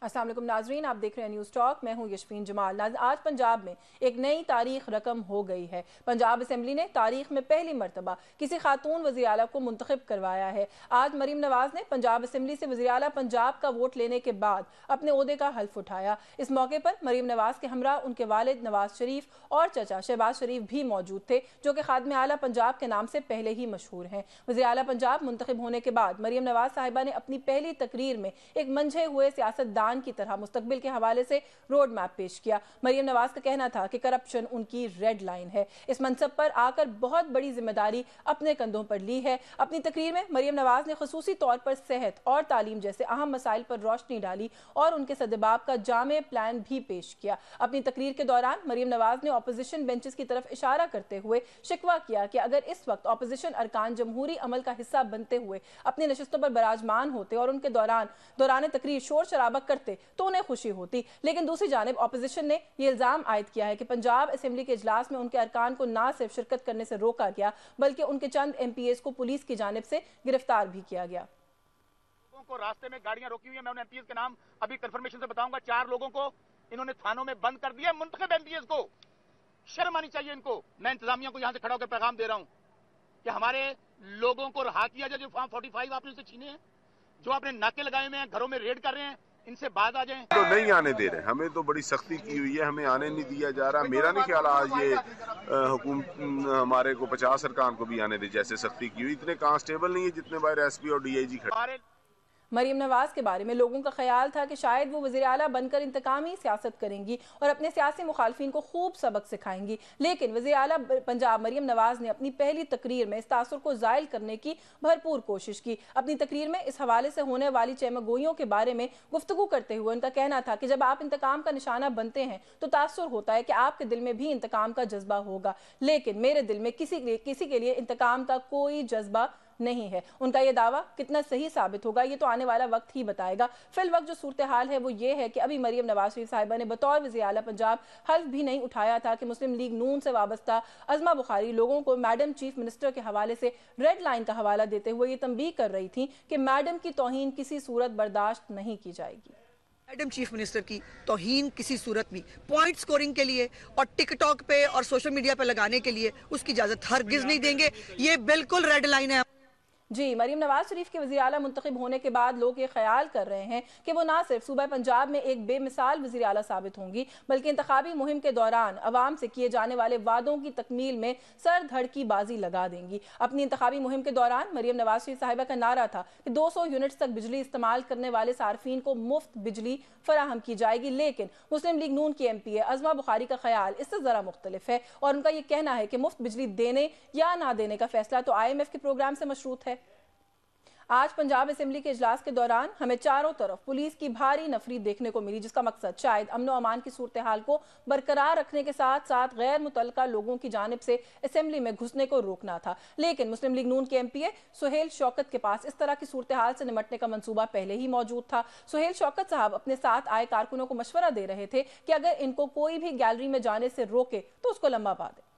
अस्सलाम वालेकुम नाजरीन, आप देख रहे हैं न्यूज़ टॉक। मैं हूं यशफीन जमाल। आज पंजाब में एक नई तारीख रकम हो गई है। पंजाब असेंबली ने तारीख में पहली मरतबा किसी खातून वज़ीर आला को मुंतखब करवाया है। आज मरीम नवाज ने पंजाब असेंबली से वज़ीर आला पंजाब का वोट लेने के बाद अपने ओहदे का हल्फ उठाया। इस मौके पर मरीम नवाज के हमरा उनके वालिद नवाज शरीफ और चचा शहबाज शरीफ भी मौजूद थे, जो कि खादमे आला पंजाब के नाम से पहले ही मशहूर हैं। वज़ीर आला पंजाब मुंतखब होने के बाद मरीम नवाज साहिबा ने अपनी पहली तकरीर में एक मंझे हुए सियासतदान की तरह मुस्तकबिल के हवाले से रोड मैप पेश किया। मरीम नवाज का कहना था कि करप्शन उनकी रेड लाइन है। इस मनसब पर आकर बहुत बड़ी जिम्मेदारी अपने कंधों पर ली है। अपनी तकरीर में मरीम नवाज ने खुसूसी तौर पर सेहत और तालीम जैसे अहम मसाइल पर रोशनी डाली और उनके सदबाब का जामे प्लान भी पेश किया। अपनी तकरीर के दौरान मरीम नवाज ने अपोजिशन बेंचेस की तरफ इशारा करते हुए शिकवा किया कि अगर इस वक्त अपोजिशन अरकान जमहूरी अमल का हिस्सा बनते हुए अपनी नशिस्तों पर बराजमान होते और उनके दौरान तकरीर शोर शराबा करते तो उन्हें खुशी होती। लेकिन दूसरी जानिब अपोजिशन ने यह इल्जाम आयद किया है कि पंजाब असेंबली के इजलास में उनके अरकान को न सिर्फ शिरकत करने से रोका गया, बल्कि उनके चंद एमपीएस को पुलिस की जानिब से गिरफ्तार भी किया गया। लोगों को रास्ते में गाड़ियां रोकी हुई है। मैं उन एमपीएस के नाम अभी कंफर्मेशन से बताऊंगा। 4 लोगों को इन्होंने थानों में बंद कर दिया। मुंतखब एमपीएस को शर्म आनी चाहिए इनको। मैं इंतजामिया को यहां से खड़ा होकर पैगाम दे रहा हूं कि हमारे लोगों को रहा किया जाए। जो फॉर्म 45 आपने उसे छीने हैं, जो आपने नाके लगाए हुए हैं, घरों में रेड कर रहे हैं, इनसे बात आ जाए। तो नहीं आने दे रहे, हमें तो बड़ी सख्ती की हुई है, हमें आने नहीं दिया जा रहा। मेरा नहीं ख्याल आज ये हुकूमत हमारे को 50 अरकान को भी आने दे जैसे सख्ती की हुई। इतने कांस्टेबल नहीं है जितने बाहर एसपी और डीआईजी खड़े। मरीम नवाज के बारे में लोगों का ख्याल था कि शायद वो वज़ीर आला बनकर इंतकामी सियासत करेंगी और अपने सियासी मुखालफिन को खूब सबक सिखाएंगी। लेकिन वज़ीर आला पंजाब मरीम नवाज ने अपनी पहली तकरीर में इस तासुर को ज़ायल करने की भरपूर कोशिश की। अपनी तकरीर में इस हवाले से होने वाली चमगोइयों के बारे में गुफ्तगू करते हुए उनका कहना था कि जब आप इंतकाम का निशाना बनते हैं तो तासुर होता है कि आपके दिल में भी इंतकाम का जज्बा होगा, लेकिन मेरे दिल में किसी के लिए इंतकाम का कोई जज्बा नहीं है। उनका यह दावा कितना सही साबित होगा ये तो आने वाला वक्त ही बताएगा। फिल वक्त जो सूरत हाल है वो ये है कि अभी मरीम नवाज शरीफ साहिबा ने बतौर वज़ीर आला पंजाब हल्फ भी नहीं उठाया था कि मुस्लिम लीग नून से वाबस्ता अज़मा बुखारी लोगों को मैडम चीफ मिनिस्टर के हवाले से रेड लाइन का हवाला देते हुए ये तंबीह कर रही थी कि मैडम की तौहीन किसी सूरत बर्दाश्त नहीं की जाएगी। मैडम चीफ मिनिस्टर की तौहीन किसी सूरत में पॉइंट स्कोरिंग के लिए और टिकटॉक पे और सोशल मीडिया पे लगाने के लिए उसकी इजाजत हरगिज नहीं देंगे। ये बिल्कुल रेड लाइन है। जी, मरीम नवाज शरीफ के वज़ीर आला मुंतखब होने के बाद लोग ये ख्याल कर रहे हैं कि वो ना सिर्फ सूबा पंजाब में एक बेमिसाल वज़ीर आला साबित होंगी, बल्कि इंतखाबी मुहिम के दौरान अवाम से किए जाने वाले वादों की तकमील में सर धड़ की बाजी लगा देंगी। अपनी इंतखाबी मुहिम के दौरान मरीम नवाज शरीफ साहिबा का नारा था कि 200 यूनिट्स तक बिजली इस्तेमाल करने वाले सार्फिन को मुफ्त बिजली फराहम की जाएगी। लेकिन मुस्लिम लीग नून की एमपी अज़मा बुखारी का ख्याल इससे ज़रा मुख्तलिफ है और उनका यह कहना है कि मुफ्त बिजली देने या ना देने का फैसला तो IMF के प्रोग्राम से मशरूत है। आज पंजाब असेंबली के इजलास के दौरान हमें चारों तरफ पुलिस की भारी नफरी देखने को मिली, जिसका मकसद शायद अमन व अमान की सूरत हाल को बरकरार रखने के साथ साथ गैर मुतल्लका लोगों की जानिब से असेंबली में घुसने को रोकना था। लेकिन मुस्लिम लीग नून के एमपीए सुहेल शौकत के पास इस तरह की सूरत हाल से निमटने का मंसूबा पहले ही मौजूद था। सुहेल शौकत साहब अपने साथ आए कारकुनों को मशवरा दे रहे थे कि अगर इनको कोई भी गैलरी में जाने से रोके तो उसको लंबा पा दे।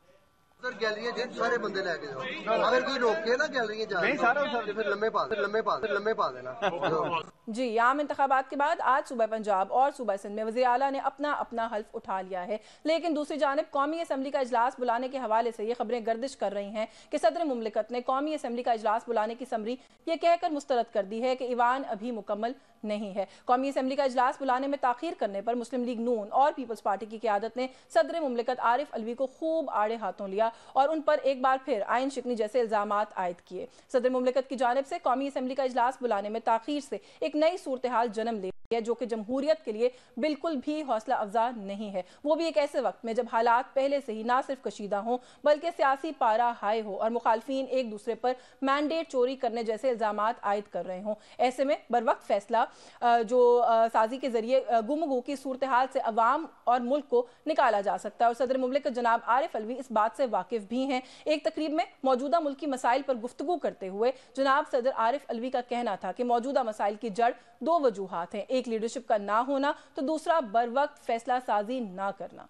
गैलरी सारे बंदे लेके जाओ, अगर कोई रोके ना गैलरी जा फिर लम्बे पा देना। जी, आम इंतखाबात के बाद आज सूबा पंजाब और सूबा सिंध में वज़ीर आला ने अपना अपना हल्फ उठा लिया है। लेकिन दूसरी जानिब कौमी असम्बली का इजलास बुलाने के हवाले से ये खबरें गर्दिश कर रही हैं कि सदर मुमलिकत ने कौमी असम्बली का इजलास बुलाने की समरी ये कहकर मुस्तरद कर दी है कि ईवान अभी मुकम्मल नहीं है। कौमी असम्बली का इजलास बुलाने में ताखीर करने पर मुस्लिम लीग नून और पीपल्स पार्टी की क़यादत ने सदर मुमलिकत आरिफ अलवी को खूब आड़े हाथों लिया और उन पर एक बार फिर आइन शिकनी जैसे इल्जामात आयद किए। सदर मुमलिकत की जानिब से कौमी असम्बली का इजलास बुलाने में ताखीर से एक नई सूरत हाल जन्म ले है, जो कि जमहूरियत के लिए बिल्कुल भी हौसला अफजा नहीं है। वो भी एक ऐसे वक्त में जब हालात पहले से ही ना सिर्फ कशीदा हों बल्कि सियासी पारा हाई हो और मुखालफीन एक दूसरे पर मैंडेट चोरी करने जैसे इल्जामात आयद कर रहे हों। ऐसे में बर वक्त फैसला जो साजी के जरिए गुमगू की सूरत हाल से अवाम और मुल्क को निकाला जा सकता है और सदर मुमलिकत जनाब आरिफ अलवी इस बात से वाकिफ भी हैं। एक तकरीब में मौजूदा मुल्की मसाइल पर गुफ्तगू करते हुए जनाब सदर आरिफ अलवी का कहना था कि मौजूदा मसाइल की जड़ 2 वजूहात हैं, एक लीडरशिप का ना होना तो दूसरा बर वक्त फैसला साजी ना करना।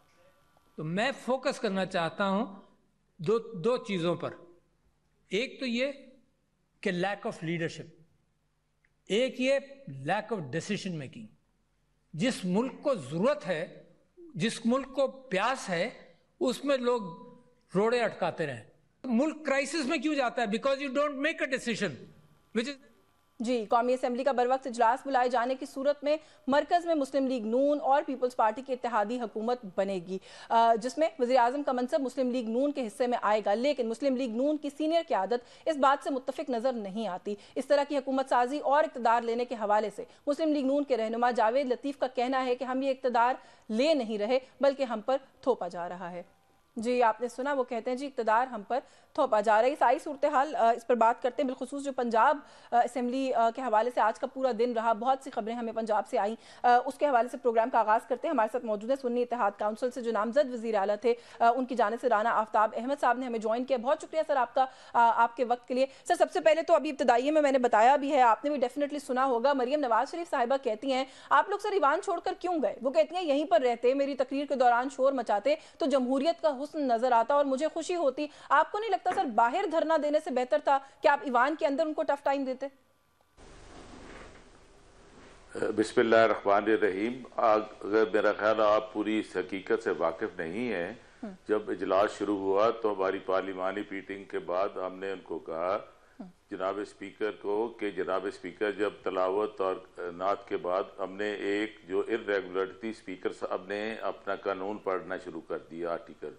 तो मैं फोकस करना चाहता हूं दो चीजों पर। एक तो ये कि लैक ऑफ लीडरशिप, एक ये लैक ऑफ डिसीजन मेकिंग। जिस मुल्क को जरूरत है, जिस मुल्क को प्यास है, उसमें लोग रोड़े अटकाते रहे। मुल्क क्राइसिस में क्यों जाता है? Because you don't make a decision which is. जी, कौमी असम्बली का बरवक्त इजलास बुलाए जाने की सूरत में मरकज़ में मुस्लिम लीग नून और पीपल्स पार्टी की इत्तेहादी हुकूमत बनेगी, जिसमें वज़ीर आज़म का मनसब मुस्लिम लीग नून के हिस्से में आएगा। लेकिन मुस्लिम लीग नून की सीनियर क़यादत इस बात से मुत्तफिक नज़र नहीं आती। इस तरह की हुकूमत साजी और इक़्तिदार लेने के हवाले से मुस्लिम लीग नून के रहनुमा जावेद लतीफ़ का कहना है कि हम ये इक़्तिदार ले नहीं रहे बल्कि हम पर थोपा जा रहा है। जी, आपने सुना, वो कहते हैं जी इक़्तिदार हम पर थोपा जा रहा है। सारी सूरत हाल इस पर बात करते हैं, बिलखुसूस जो पंजाब असम्बली के हवाले से आज का पूरा दिन रहा, बहुत सी खबरें हमें पंजाब से आई, उसके हवाले से प्रोग्राम का आगाज़ करते हैं। हमारे साथ मौजूद है सुन्नी इत्तेहाद काउंसिल से जो नामजद वज़ीर आला थे, उनकी जानिब से राना आफ्ताब अहमद साहब ने हमें ज्वाइन किया। बहुत शुक्रिया सर आपका, आपके वक्त के लिए। सर, सबसे पहले तो अभी इब्तदाई में मैंने बताया भी है, आपने भी डेफिनेटली सुना होगा, मरियम नवाज शरीफ साहिबा कहती हैं आप लोग सर ईवान छोड़कर क्यों गए? वो कहती हैं यहीं पर रहते, मेरी तकरीर के दौरान शोर मचाते तो जमहूरियत का हुस्न नजर आता और मुझे खुशी होती। आपको नहीं लगता सर बाहर धरना देने से बेहतर था कि आप ईवान के अंदर उनको टफ टाइम देते? बिस्मिल्लाहिर्रहमानिर्रहीम। अगर मेरा ख्याल आप पूरी इस हकीकत से वाकिफ नहीं है, जब इजलास शुरू हुआ तो हमारी पार्लिमानी मीटिंग के बाद हमने उनको कहा जनाब स्पीकर को कि जनाब स्पीकर, जब तलावत और नात के बाद हमने एक जो इर्रेगुलर थी, स्पीकर साहब ने अपना कानून पढ़ना शुरू कर दिया, आर्टिकल।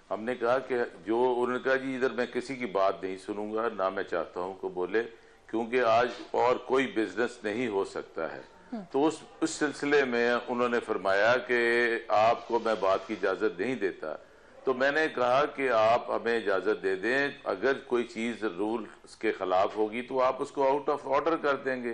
हमने कहा कि जो उन्होंने कहा जी इधर मैं किसी की बात नहीं सुनूंगा, ना मैं चाहता हूं को बोले, क्योंकि आज और कोई बिजनेस नहीं हो सकता है। तो उस सिलसिले में उन्होंने फरमाया कि आपको मैं बात की इजाजत नहीं देता। तो मैंने कहा कि आप हमें इजाजत दे दें, अगर कोई चीज रूल्स के खिलाफ होगी तो आप उसको आउट ऑफ ऑर्डर कर देंगे।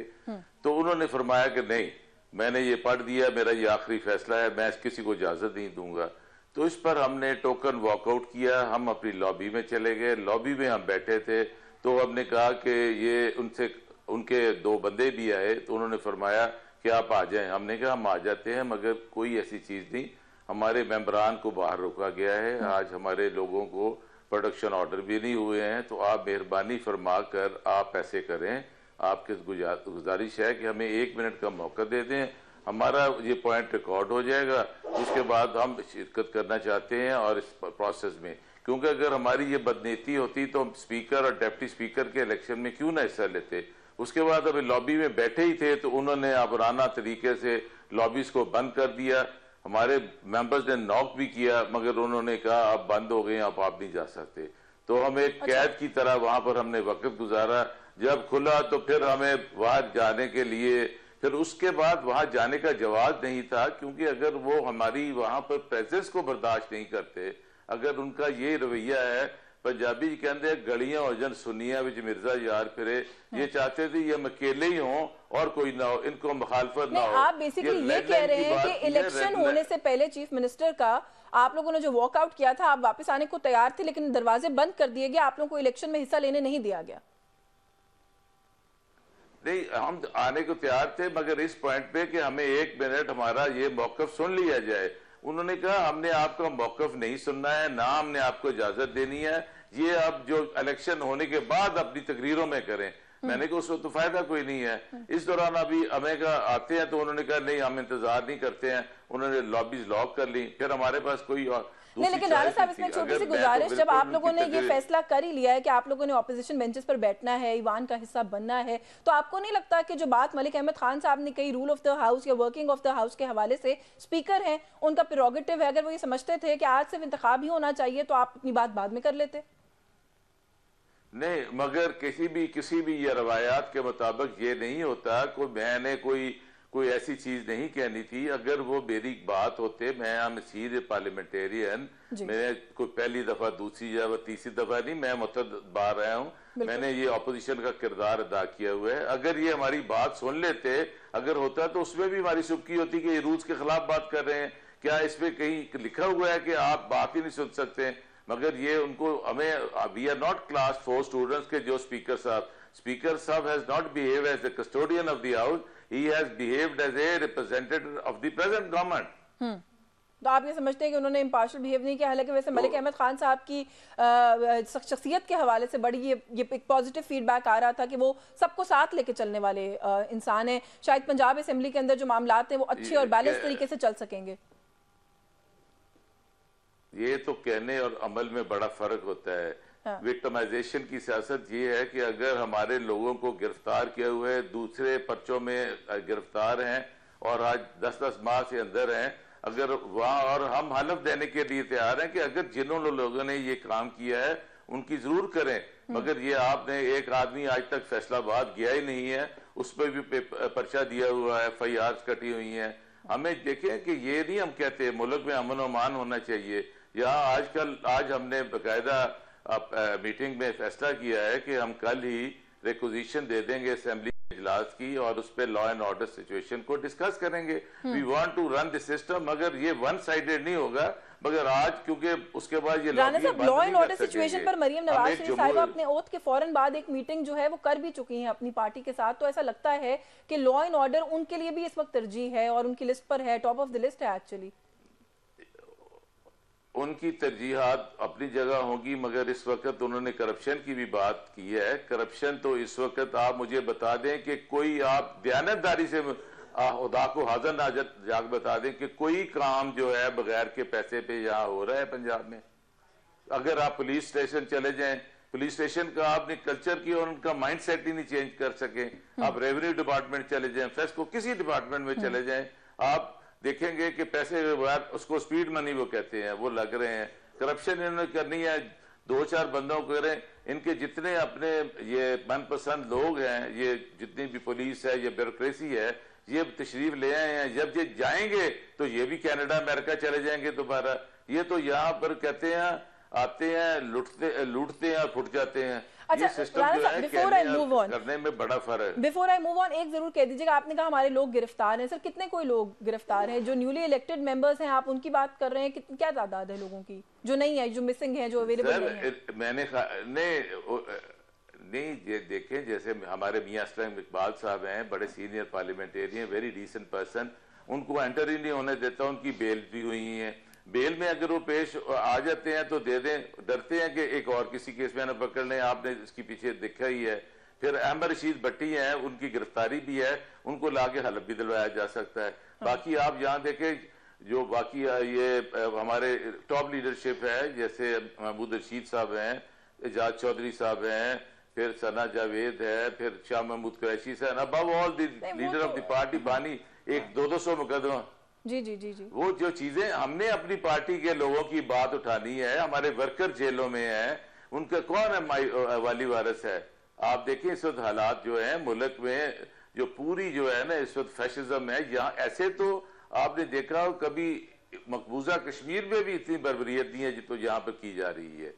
तो उन्होंने फरमाया कि नहीं, मैंने ये पढ़ दिया, मेरा ये आखिरी फैसला है, मैं किसी को इजाजत नहीं दूंगा। तो इस पर हमने टोकन वॉकआउट किया, हम अपनी लॉबी में चले गए। लॉबी में हम बैठे थे तो हमने कहा कि ये उनसे, उनके दो बंदे भी आए तो उन्होंने फरमाया कि आप आ जाएं। हमने कहा हम आ जाते हैं, मगर कोई ऐसी चीज नहीं, हमारे मेंबरान को बाहर रोका गया है, आज हमारे लोगों को प्रोडक्शन ऑर्डर भी नहीं हुए हैं, तो आप मेहरबानी फरमा कर आप ऐसे करें, आपके गुजारिश है कि हमें 1 मिनट का मौका दे दें, हमारा ये पॉइंट रिकॉर्ड हो जाएगा, उसके बाद हम शिरकत करना चाहते हैं और इस प्रोसेस में, क्योंकि अगर हमारी ये बदनीति होती तो हम स्पीकर और डिप्टी स्पीकर के इलेक्शन में क्यों ना हिस्सा लेते। उसके बाद अभी लॉबी में बैठे ही थे तो उन्होंने आबराना तरीके से लॉबीज को बंद कर दिया। हमारे मेंबर्स ने नॉक भी किया, मगर उन्होंने कहा आप बंद हो गए, आप नहीं जा सकते। तो हम एक कैद की तरह वहां पर हमने वक्त गुजारा। जब खुला तो फिर हमें वहां जाने के लिए, फिर उसके बाद वहां जाने का जवाब नहीं था, क्योंकि अगर वो हमारी वहां पर प्रेजेंस को बर्दाश्त नहीं करते, अगर उनका ये रवैया है, पंजाबी कहते गलियां हो जन सुनिया विच मिर्जा यार फिरे, ये चाहते थे ये अकेले ही हों और कोई ना हो, इनको मुखालफत ना हो। आप बेसिकली ये कह रहे हैं कि इलेक्शन होने से पहले चीफ मिनिस्टर का आप लोगों ने जो वॉकआउट किया था, आप वापस आने को तैयार थे लेकिन दरवाजे बंद कर दिए गए, आप लोगों को इलेक्शन में हिस्सा लेने नहीं दिया गया? नहीं, हम आने को तैयार थे, मगर इस पॉइंट पे कि हमें 1 मिनट हमारा ये मौकफ सुन लिया जाए। उन्होंने कहा हमने आपका मौकफ नहीं सुनना है, ना हमने आपको इजाजत देनी है, ये अब जो इलेक्शन होने के बाद अपनी तकरीरों में करें। मैंने कहा उसको तो फायदा कोई नहीं है। इस दौरान अभी हमें कहा आते हैं तो उन्होंने कहा नहीं हम इंतजार नहीं करते हैं, उन्होंने लॉबीज लॉक कर ली, फिर हमारे पास कोई नहीं। लेकिन राणा साहब इसमें छोटी सी गुजारिश, जब आप लोगों ने ये फैसला कर ही लिया है कि आप लोगों ने ऑपोजिशन बेंचेस पर बैठना है, ईवान का हिस्सा बनना है, तो आपको नहीं लगता कि जो बात मलिक अहमद खान साहब ने कही रूल ऑफ द हाउस या वर्किंग ऑफ द हाउस के हवाले से, स्पीकर हैं, उनका प्रेरोगेटिव है, अगर वो ये समझते थे कि आज सिर्फ इंतखाब ही होना चाहिए तो आप अपनी बात बाद में कर लेते? नहीं, मगर किसी भी ये रवायात के मुताबिक ये नहीं होता। मैंने कोई ऐसी चीज नहीं कहनी थी। अगर वो मेरी बात होते, मैं am a पार्लियामेंटेरियन, मैं कोई पहली दफा, दूसरी या तीसरी दफा नहीं, मैं मुतअद्दिद बार आया हूँ, मैंने ये ऑपोजिशन का किरदार अदा किया हुआ है। अगर ये हमारी बात सुन लेते, अगर होता तो उसमें भी हमारी सुबकी होती कि ये रूल्स के खिलाफ बात कर रहे हैं, क्या इसमें कहीं लिखा हुआ है कि आप बात ही नहीं सुन सकते? मगर ये उनको हमें, we are not class 4 students के जो स्पीकर साहब has not behave as the custodian of the house, he has behaved as a representative of the present government. تو آپ یہ سمجھتے ہیں کہ انہوں نے امپارشل بہیو نہیں کیا؟ حالانکہ ویسے ملک احمد خان صاحب کی شخصیت کے حوالے سے بڑی یہ ایک پازیٹیو فیڈ بیک آ رہا تھا کہ وہ سب کو ساتھ لے کے چلنے والے انسان ہیں، شاید پنجاب اسمبلی کے اندر جو معاملات ہیں وہ اچھے اور بیلنس طریقے سے چل سکیں گے۔ یہ تو کہنے اور عمل میں بڑا فرق ہوتا ہے۔ وکٹمائزیشن کی سیاست یہ ہے کہ اگر ہمارے لوگوں کو گرفتار کیا ہوئے دوسرے پرچوں میں گرفتار ہیں اور آج 10 ماہ سے اندر ہیں، اگر وہاں، اور ہم حلف دینے کے لیے تیار ہیں کہ اگر جنہوں لوگوں نے یہ کام کیا ہے ان کی ضرور کریں، مگر یہ آپ نے ایک آدمی آج تک فیصلہ آباد گیا ہی نہیں ہے، اس پہ بھی پرچہ دیا ہوا ہے، FIRs کٹی ہوئی ہیں۔ ہمیں دیکھیں کہ یہ نہیں ہم کہتے ملک میں امن و امان ہونا چاہیے، یہاں آج ہم نے باقاعدہ میٹنگ میں فیصلہ کیا ہے کہ ہم کل ہی ریکوزیشن دے دیں گے اسمبلی اجلاس کی اور اس پہ لا اینڈ آرڈر سچویشن کو ڈسکس کریں گے۔ We want to run the system, مگر یہ ون سائیڈڈ نہیں ہوگا، مگر آج کیونکہ اس کے بعد یہ رانا صاحب لا اینڈ آرڈر سچویشن پر مریم نواز شریف صاحبہ اپنے اوتھ کے فوراً بعد ایک میٹنگ جو ہے وہ کر بھی چکی ہیں اپنی پارٹی کے ساتھ، تو ایسا لگتا ہے کہ لا اینڈ آرڈر ان کے لیے بھی اس وقت ترجیح ہے اور ان کی لسٹ پر ہے، ٹاپ آف دی لسٹ ہے ایکچولی۔ ان کی ترجیحات اپنی جگہ ہوں گی، مگر اس وقت انہوں نے کرپشن کی بھی بات کی ہے۔ کرپشن تو اس وقت آپ مجھے بتا دیں کہ کوئی آپ دیانتداری سے خدا کو حاضر ناظر جاگ بتا دیں کہ کوئی کام جو ہے بغیر کے پیسے پہ یہاں ہو رہا ہے پنجاب میں۔ اگر آپ پولیس اسٹیشن چلے جائیں، پولیس اسٹیشن کا آپ نے کلچر کی اور ان کا مائنڈ سیٹ ہی نہیں چینج کر سکے۔ آپ ریونیو ڈپارٹمنٹ چلے جائیں، فیسکو کسی ڈپارٹمنٹ میں چلے جائیں، آپ دیکھیں گے کہ پیسے اس کو سپیڈ منی وہ کہتے ہیں، وہ لگ رہے ہیں۔ کرپشن انہوں نے کرنی ہے، 2-4 بندوں کو کریں، ان کے جتنے اپنے یہ من پسند لوگ ہیں، یہ جتنی بھی پولیس ہے، یہ بیوروکریسی ہے، یہ تشریف لے آئے ہیں۔ جب یہ جائیں گے تو یہ بھی کینیڈا امریکہ چلے جائیں گے دوبارہ۔ یہ تو یہاں پر کہتے ہیں آتے ہیں، لوٹتے ہیں اور پھٹ جاتے ہیں۔ یہ سسٹم جو ہے کرنے میں بڑا فرق ہے۔ بیفور آئی موو آن ایک ضرور کہہ دیجیے گا، آپ نے کہا ہمارے لوگ گرفتار ہیں، سر کتنے کوئی لوگ گرفتار ہیں؟ جو نیولی الیکٹڈ ممبرز ہیں آپ ان کی بات کر رہے ہیں، کیا تعداد ہے لوگوں کی جو نہیں ہے، جو مسنگ ہیں، جو اویلیبل نہیں ہیں؟ میں نے نہیں دیکھیں، جیسے ہمارے میاں اسلم اقبال صاحب ہیں، بڑے senior parliamentarian, very decent person, ان کو انٹر ہی نہیں ہونے دیتا، ان کی بیل بھی ہوئی ہیں۔ بیل میں اگر وہ پیش آ جاتے ہیں تو دے دیں، ڈرتے ہیں کہ ایک اور کسی کیس میں نہ پکڑ لیں، آپ نے اس کی پیچھے دیکھا ہی ہے۔ پھر احمد رشید بٹی ہیں، ان کی گرفتاری بھی ہے، ان کو لا کے حلف بھی دلوایا جا سکتا ہے۔ باقی آپ یہاں دیکھیں جو باقی یہ ہمارے ٹاپ لیڈرشپ ہے، جیسے محمود رشید صاحب ہیں، اعجاز چودھری صاحب ہیں، پھر ثنا جاوید ہے، پھر شاہ محمود قریشی صاحب، above all the leader of the party بانی، ایک 200 مقدمہ۔ جی جی جی جی وہ جو چیزیں ہم نے اپنی پارٹی کے لوگوں کی بات اٹھانی ہے، ہمارے ورکر جیلوں میں ہیں، ان کا کون ہے والی وارث ہے؟ آپ دیکھیں اس وقت حالات جو ہیں ملک میں، جو پوری جو ہے نا اس وقت فیشزم ہے یہاں، ایسے تو آپ نے دیکھا کبھی مقبوضہ کشمیر میں بھی اتنی بربریت نہیں ہے جو یہاں پر کی جا رہی ہے۔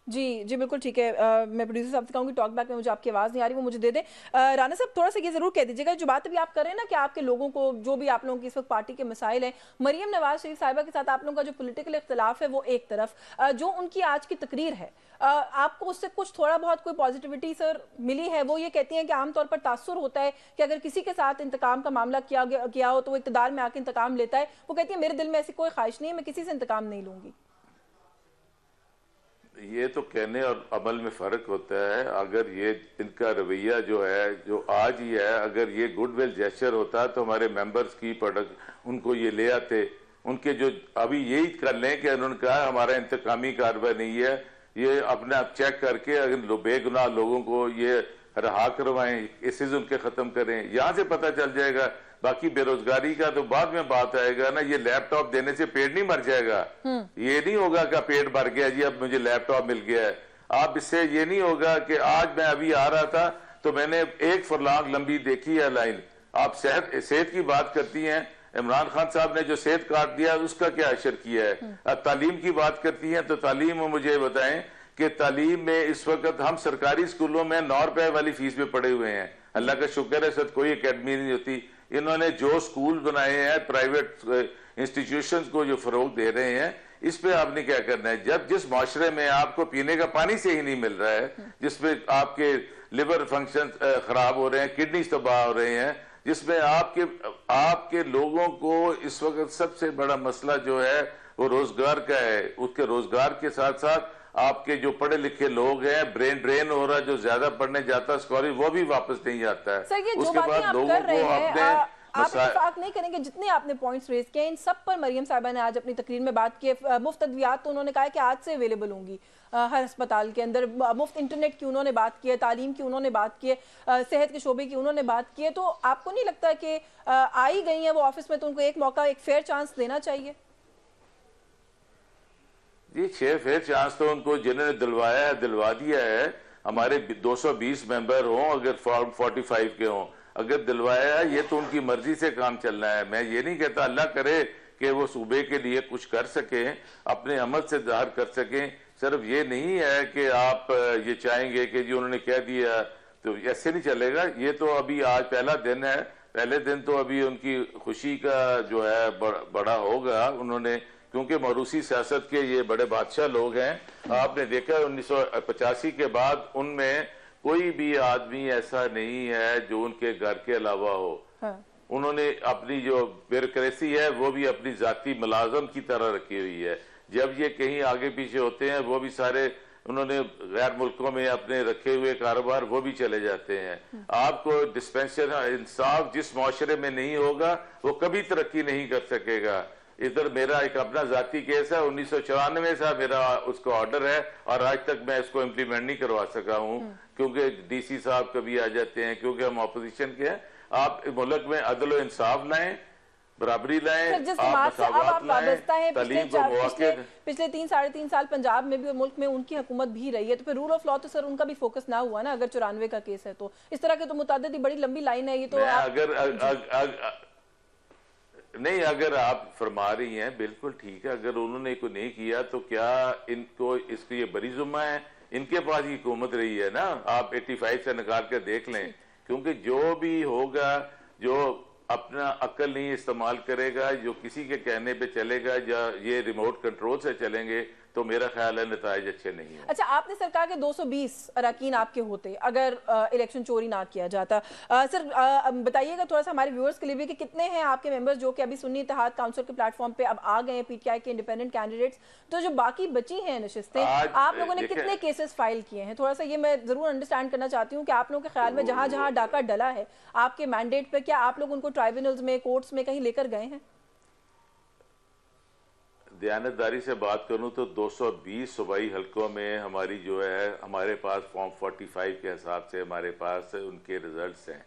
جی جی بالکل ٹھیک ہے، میں پروڈیوسر صاحب سے کہوں گی ٹاک بیک میں مجھے آپ کی آواز نہیں آ رہی، وہ مجھے دے دیں۔ رانا صاحب تھوڑا سا یہ ضرور کہہ دیجیے گا، جو بات ابھی آپ کر رہے ہیں نا کہ آپ کے لوگوں کو، جو بھی آپ لوگوں کی اس وقت پارٹی کے مسائل ہیں، مریم نواز شریف صاحبہ کے ساتھ آپ لوگوں کا جو پولیٹیکل اختلاف ہے وہ ایک طرف، جو ان کی آج کی تقریر ہے، آپ کو اس سے کچھ تھوڑا بہت کوئی پازیٹیوٹی سر ملی ہے؟ وہ یہ کہتی ہیں کہ عام طور پر تاثر ہوتا ہے کہ اگر کسی کے ساتھ انتقام کا معاملہ کیا ہو تو وہ اقتدار میں آ کے انتقام لیتا ہے، وہ کہتی ہے میرے دل میں ایسی کوئی خواہش نہیں ہے، میں کسی سے انتقام نہیں لوں گی۔ یہ تو کہنے اور عمل میں فرق ہوتا ہے۔ اگر یہ ان کا رویہ جو ہے، جو آج ہی ہے، اگر یہ گڈ ول جیسچر ہوتا تو ہمارے ممبرز کی ان کو یہ لے آتے، ان کے جو ابھی یہی کر لیں کہ انہوں نے کہا ہمارا انتقامی کارروائی نہیں ہے، یہ اپنے آپ چیک کر کے اگر بے گناہ لوگوں کو یہ رہا کروائیں، کیسز ان کے ختم کریں، یہاں سے پتہ چل جائے گا۔ باقی بے روزگاری کا تو بعد میں بات آئے گا نا، یہ لیپ ٹاپ دینے سے پیٹ نہیں مر جائے گا، یہ نہیں ہوگا کہ پیٹ بھر گیا جی اب مجھے لیپ ٹاپ مل گیا ہے۔ آپ اس سے یہ نہیں ہوگا کہ آج میں ابھی آ رہا تھا تو میں نے 1 فرلانگ لمبی دیکھی ہے لائن، آپ صحت کی بات کرتی ہیں، عمران خان صاحب نے جو صحت کارڈ دیا اس کا کیا اشر کیا ہے؟ اب تعلیم کی بات کرتی ہیں تو تعلیم میں مجھے بتائیں کہ تعلیم میں اس وقت ہم سرکاری اسکولوں میں 9 روپے والی فیس پہ پڑے ہوئے ہیں، اللہ کا شکر ہے سر کوئی اکیڈمی نہیں ہوتی۔ انہوں نے جو سکول بنائے ہیں پرائیویٹ انسٹیٹیوشنز کو جو فروغ دے رہے ہیں، اس پہ آپ نے کیا کرنا ہے؟ جس معاشرے میں آپ کو پینے کا پانی سے ہی نہیں مل رہا ہے، جس پہ آپ کے لیور فنکشن خراب ہو رہے ہیں، کڈنیز تباہ ہو رہے ہیں، جس میں آپ کے لوگوں کو اس وقت سب سے بڑا مسئلہ جو ہے وہ روزگار کا ہے. اس کے روزگار کے ساتھ ساتھ آپ کے جو پڑھے لکھے لوگ ہیں برین ڈرین ہو رہا, جو زیادہ پڑھنے جاتا اسکالر وہ بھی واپس نہیں آتا ہے. اس کے بعد لوگوں کو آپ اتفاق نہیں کریں گے جتنے آپ نے پوائنٹس ریز کیے ان سب پر مریم صاحبہ نے آج اپنی تقریر میں بات کی. مفت ادویات تو انہوں نے کہا کہ آج سے اویلیبل ہوں گی ہر ہسپتال کے اندر. مفت انٹرنیٹ کی انہوں نے بات کی ہے, تعلیم کی انہوں نے بات کی ہے, صحت کے شعبے کی انہوں نے بات کی ہے. تو آپ کو نہیں لگتا کہ آئی گئی ہیں وہ آفس میں تو ان کو ایک موقع, ایک فیئر چانس دینا چاہیے؟ جی 6 فیئر چانس تو ان کو جنہوں نے دلوایا ہے دلوا دیا ہے. ہمارے 220 ممبر ہوں, اگر فارم 45 کے ہوں, اگر دلوایا ہے یہ تو ان کی مرضی سے کام چلنا ہے. میں یہ نہیں کہتا اللہ کرے کہ وہ صوبے کے لیے کچھ کر سکیں, اپنے عمل سے ظاہر کر سکیں. صرف یہ نہیں ہے کہ آپ یہ چاہیں گے کہ جی انہوں نے کہہ دیا تو ایسے نہیں چلے گا. یہ تو ابھی آج پہلا دن ہے, پہلے دن تو ابھی ان کی خوشی کا جو ہے بڑا ہوگا. انہوں نے کیونکہ موروثی سیاست کے یہ بڑے بادشاہ لوگ ہیں. آپ نے دیکھا 1985 کے بعد ان میں کوئی بھی آدمی ایسا نہیں ہے جو ان کے گھر کے علاوہ ہو. انہوں نے اپنی جو بیوروکریسی ہے وہ بھی اپنی ذاتی ملازم کی طرح رکھی ہوئی ہے. جب یہ کہیں آگے پیچھے ہوتے ہیں وہ بھی سارے انہوں نے غیر ملکوں میں اپنے رکھے ہوئے کاروبار وہ بھی چلے جاتے ہیں. آپ کو ڈسپینسر انصاف جس معاشرے میں نہیں ہوگا وہ کبھی ترقی نہیں کر سکے گا. ادھر میرا ایک اپنا ذاتی کیس ہے, 1994 سے میرا اس کو آرڈر ہے اور آج تک میں اس کو امپلیمنٹ نہیں کروا سکا ہوں کیونکہ ڈی سی صاحب کبھی آ جاتے ہیں, کیونکہ ہم اپوزیشن کے ہیں. آپ ملک میں عدل و انصاف لائیں, برابری لائیں, آپ مساوات لائیں, تعلیم کو مواقع. پچھلے 3-3.5 سال پنجاب میں بھی اور ملک میں ان کی حکومت بھی رہی ہے, تو پھر رول آف لا تو سر ان کا بھی فوکس نہ ہوا نا, اگر 94 کا کیس ہے تو اس طرح کے تو متعدد بڑی لمبی لائن ہے یہ تو. نہیں اگر آپ فرما رہی ہیں بالکل ٹھیک ہے, اگر انہوں نے کوئی نہیں کیا تو کیا ان کو اس کی یہ بڑی ذمہ ہے, ان کے پاس یہ حکومت رہی ہے نا. آپ 85 سے نکال کے دیکھ لیں, کیونکہ جو بھی ہوگا جو اپنا عقل نہیں استعمال کرے گا, جو کسی کے کہنے پہ چلے گا یا یہ ریموٹ کنٹرول سے چلیں گے تو میرا خیال ہے نتائج اچھے نہیں ہیں. اچھا آپ نے سرکار کے 220 اراکین آپ کے ہوتے اگر الیکشن چوری نہ کیا جاتا, سر بتائیے گا تھوڑا سا ہمارے ویورز کے لیے بھی کہ کتنے ہیں آپ کے ممبرز جو کہ ابھی سنی اتحاد کاؤنسل کے پلیٹ فارم پہ اب آ گئے ہیں, پی ٹی آئی کے انڈیپینڈنٹ کینڈیڈیٹس, تو جو باقی بچی ہیں نشستیں آپ لوگوں نے کتنے کیسز فائل کیے ہیں؟ تھوڑا سا یہ میں ضرور انڈرسٹینڈ کرنا چاہتی ہوں کہ آپ لوگوں کے خیال میں جہاں جہاں ڈاکہ ڈلا ہے آپ کے مینڈیٹ پہ, کیا آپ لوگ ان کو ٹرائبونلز میں کورٹس میں کہیں لے کر گئے ہیں؟ دیانتداری سے بات کروں تو 220 صوبائی حلقوں میں ہماری جو ہے ہمارے پاس فارم 45 کے حساب سے ہمارے پاس ان کے ریزلٹس ہیں.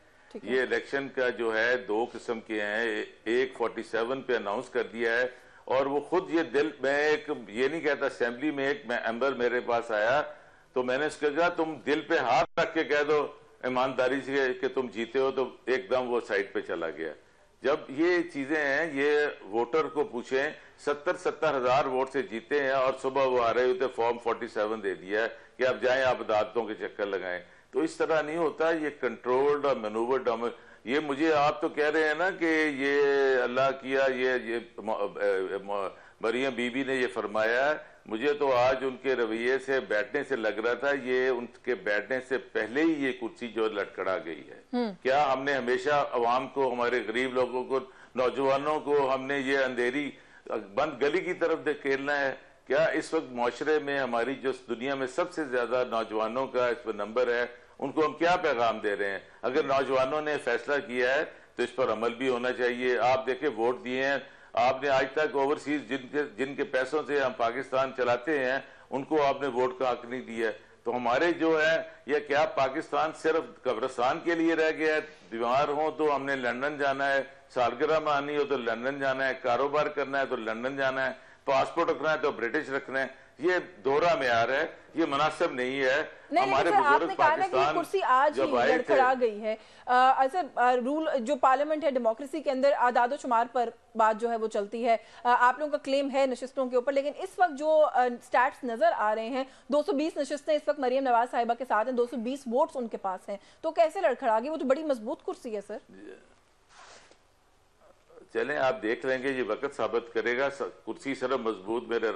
یہ الیکشن کا جو ہے 2 قسم کے ہیں, ایک 47 پہ اناؤنس کر دیا ہے اور وہ خود یہ دل میں ایک یہ نہیں کہتا, اسمبلی میں ایک ممبر میرے پاس آیا تو میں نے اس کو کہا تم دل پہ ہاتھ رکھ کے کہہ دو ایمانداری سے کہ تم جیتے ہو, تو ایک دم وہ سائٹ پہ چلا گیا. جب یہ چیزیں ہیں یہ ووٹر کو پوچھیں, 70 ہزار ووٹ سے جیتے ہیں اور صبح وہ آ رہے ہوتے فارم 47 دے دیا ہے کہ اب جائیں آپ عدالتوں کے چکر لگائیں. تو اس طرح نہیں ہوتا, یہ کنٹرولڈ اور مینوورڈ. یہ مجھے آپ تو کہہ رہے ہیں نا کہ یہ اللہ کیا, یہ مریم بی بی نے یہ فرمایا, مجھے تو آج ان کے رویے سے بیٹھنے سے لگ رہا تھا یہ ان کے بیٹھنے سے پہلے ہی یہ کرسی جو لٹکڑا گئی ہے. کیا ہم نے ہمیشہ عوام کو, ہمارے غریب لوگوں کو, نوجوانوں کو ہم نے یہ اندھیری بند گلی کی طرف کھیلنا ہے؟ کیا اس وقت معاشرے میں ہماری جو دنیا میں سب سے زیادہ نوجوانوں کا اس پر نمبر ہے, ان کو ہم کیا پیغام دے رہے ہیں؟ اگر نوجوانوں نے فیصلہ کیا ہے تو اس پر عمل بھی ہونا چاہیے. آپ دیکھیں ووٹ دیے ہیں آپ نے, آج تک اوورسیز جن کے پیسوں سے ہم پاکستان چلاتے ہیں ان کو آپ نے ووٹ کا حق نہیں دیا. تو ہمارے جو ہے یہ کیا پاکستان صرف قبرستان کے لیے رہ گیا ہے؟ بیمار ہوں تو ہم نے لندن جانا ہے, سالگرہ مانی ہو تو لندن جانا ہے, کاروبار کرنا ہے تو لندن جانا ہے, پاسپورٹ رکھنا ہے تو برٹش رکھنا ہے. یہ دورہ معیار ہے, یہ مناسب نہیں ہے. ہمارے بزرگ پاکستان کرسی آج ہی لڑکھڑا گئی ہے. رول جو پارلیمنٹ ہے ڈیموکریسی کے اندر اعداد و شمار پر بات جو ہے وہ چلتی ہے, آپ لوگوں کا کلیم ہے نشستوں کے اوپر, لیکن اس وقت جو سٹیٹس نظر آ رہے ہیں 220 نشستیں اس وقت مریم نواز صاحبہ کے ساتھ ہیں, 220 ووٹس ان کے پاس ہیں, تو کیسے لڑکھڑا گئی؟ وہ تو بڑی مضبوط کرسی ہے سر. چلیں آپ دیکھ لیں گے, یہ وقت ثابت کرے گا. کرسی صرف مضبوط میرے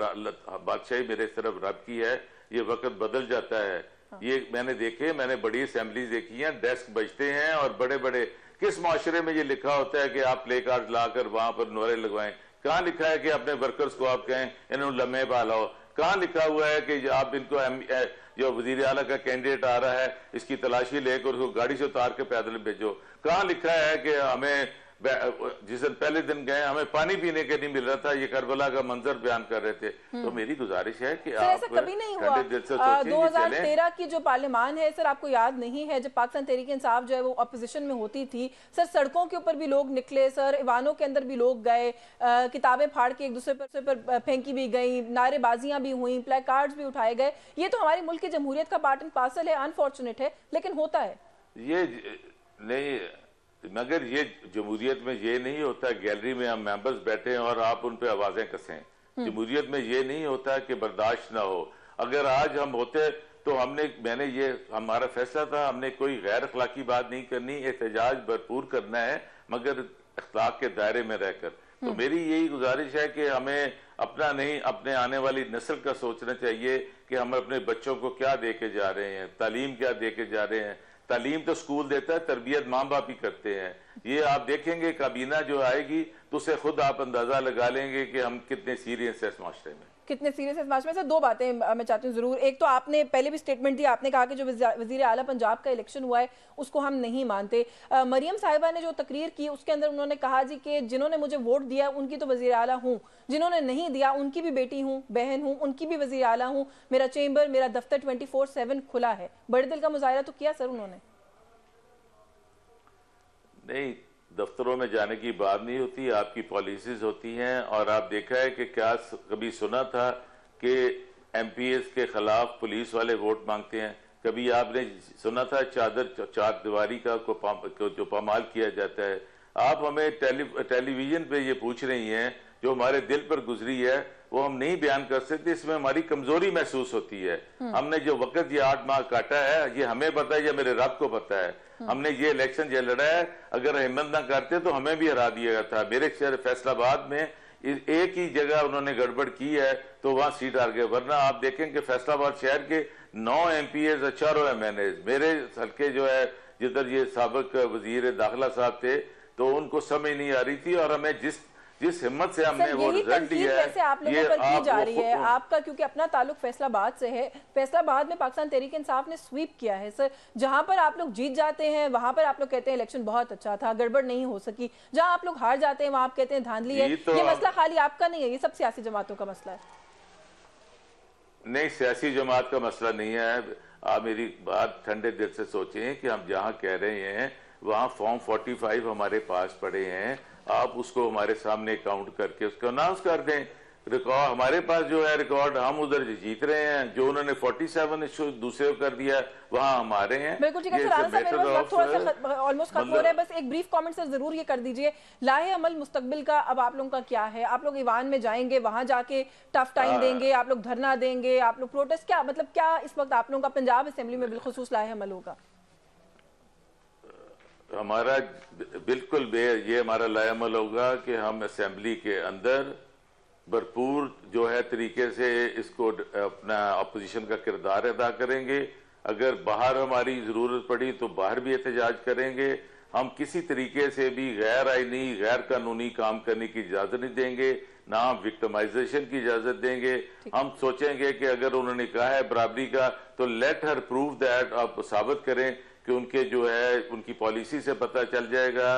بادشاہی میرے صرف رب کی ہے, یہ وقت بدل جاتا ہے. ये मैंने देखे, मैंने बड़ी असेंबलीज देखी हैं, डेस्क बजते हैं और बड़े बड़े, किस माशरे में ये लिखा होता है कि आप प्ले कार्ड लाकर वहां पर नोरे लगवाएं? कहाँ लिखा है कि अपने वर्कर्स को आप कहें इन्होंने लम्हे पालाओ? कहाँ लिखा हुआ है कि आप इनको जो वजीर आला का कैंडिडेट आ रहा है इसकी तलाशी लेकर उसको गाड़ी से उतार के पैदल भेजो? कहाँ लिखा है कि हमें जिस दिन पहले दिन गए हमें पानी पीने के नहीं मिल रहा था? ये करबला का मंजर बयान कर रहे थे। तो मेरी गुजारिश है कि आप कभी नहीं हुआ। 2013 की जो पार्लियामान है सर, आपको याद नहीं है जब पाकिस्तान तहरीक इंसाफ जो है वो अपोजिशन में होती थी सर, सड़कों के ऊपर भी लोग निकले सर, ईवानों के अंदर भी लोग गए, किताबें फाड़ के एक दूसरे पर फेंकी भी गई, नारेबाजियां भी हुई, प्ले कार्ड्स भी उठाए गए। ये तो हमारी मुल्क की जमहूरियत का पार्ट एंड पार्सल है, अनफॉर्चुनेट है, लेकिन होता है। ये नहीं, मगर ये जमहूरियत में ये नहीं होता गैलरी में हम मेंबर्स बैठे हैं और आप उन पे आवाजें कसें। जमहूरियत में ये नहीं होता कि बर्दाश्त ना हो। अगर आज हम होते तो मैंने ये हमारा फैसला था, हमने कोई गैर अखलाकी बात नहीं करनी, एहतजाज भरपूर करना है मगर अखलाक के दायरे में रहकर। तो मेरी यही गुजारिश है कि हमें अपना नहीं, अपने आने वाली नस्ल का सोचना चाहिए कि हम अपने बच्चों को क्या दे के जा रहे हैं, तालीम क्या दे के जा रहे हैं। तालीम तो स्कूल देता है, तरबियत माँ बाप ही करते हैं। ये आप देखेंगे काबीना जो आएगी तो उसे खुद आप अंदाजा लगा लेंगे कि हम कितने सीरियस है इस माशरे में, कितने सीरियस है इस माशरे में। सर दो बातें मैं चाहती हूँ जरूर। एक तो आपने पहले भी स्टेटमेंट दी, आपने कहा कि जो वजीर आला पंजाब का इलेक्शन हुआ है उसको हम नहीं मानते। मरियम साहिबा ने जो तकरीर की उसके अंदर उन्होंने कहा जी कि जिन्होंने मुझे वोट दिया उनकी तो वजीर आला हूँ, जिन्होंने नहीं दिया उनकी भी बेटी हूँ, बहन हूँ, उनकी भी वजीर आला हूँ, मेरा चेंबर, मेरा दफ्तर 24/7 खुला है। बड़े दिल का मुजाहिरा तो किया सर उन्होंने। नहीं, दफ्तरों में जाने की बात नहीं होती, आपकी पॉलिसीज होती हैं। और आप देखा है कि क्या कभी सुना था कि एमपीएस के खिलाफ पुलिस वाले वोट मांगते हैं? कभी आपने सुना था चार दीवारी का जो पामाल किया जाता है? आप हमें टेलीविजन पे ये पूछ रही हैं, जो हमारे दिल पर गुजरी है वो हम नहीं बयान कर सकते, इसमें हमारी कमजोरी महसूस होती है। हमने जो वक्त ये 8 माह काटा है ये हमें पता है या मेरे रब को पता है। हमने ये इलेक्शन जो लड़ा है, अगर हिम्मत ना करते तो हमें भी हरा दिया था। मेरे शहर फैसलाबाद में एक ही जगह उन्होंने गड़बड़ की है तो वहां सीट हार गए, वरना आप देखें कि फैसलाबाद शहर के 9 MPs HRO MNAs, मेरे हल्के जो है जिधर ये साबिक वजीर दाखिला साहब थे तो उनको समझ नहीं आ रही थी। और हमें जिस हिम्मत से हमने वो रिजल्ट दिया है, वैसे आप लोगों पर की जा रही है आपका, क्योंकि अपना ताल्लुक फैसलाबाद से है। फैसलाबाद में पाकिस्तान तहरीक इंसाफ ने स्वीप किया है सर, जहां पर आप लोग जीत जाते हैं वहां पर आप लोग कहते हैं इलेक्शन बहुत अच्छा था, गड़बड़ नहीं हो सकी। जहां आप लोग हार जाते हैं वहां आप कहते हैं धांधली है। ये मसला खाली आपका नहीं है, ये सब सियासी जमातों का मसला है। नहीं, सियासी जमात का मसला नहीं है। आप मेरी बात ठंडे दिल से सोचें कि हम जहां कह रहे हैं वहां फॉर्म 45 हमारे पास पड़े हैं, आप उसको हमारे सामने काउंट करके उसको अनाउंस कर दें। रिकॉर्ड हमारे पास जो है रिकॉर्ड, हम उधर जीत रहे हैं। जो उन्होंने 47 इशू दूसरे को कर दिया वहां हमारे हैं। बिल्कुल ठीक है सर, थोड़ा सा ऑलमोस्ट खत्म हो रहा है, बस एक ब्रीफ कमेंट सर जरूर ये कर दीजिए, लाहे अमल मुस्तकबिल का अब आप लोगों का क्या है? आप लोग ईवान में जाएंगे, वहां जाके टफ टाइम देंगे, आप लोग धरना देंगे, आप लोग प्रोटेस्ट, क्या मतलब क्या इस वक्त आप लोगों का पंजाब असेंबली में बिलखुसूस लाहे अमल होगा? हमारा बिल्कुल ये हमारा लायामल होगा कि हम असेंबली के अंदर भरपूर जो है तरीके से इसको अपना अपोजिशन का किरदार अदा करेंगे। अगर बाहर हमारी जरूरत पड़ी तो बाहर भी एहतजाज करेंगे। हम किसी तरीके से भी गैर आईनी गैर कानूनी काम करने की इजाजत नहीं देंगे, ना हम विक्टिमाइजेशन की इजाजत देंगे। हम सोचेंगे कि अगर उन्होंने कहा है बराबरी का तो लेट हर प्रूव दैट, आप साबित करें कि उनके जो है उनकी पॉलिसी से पता चल जाएगा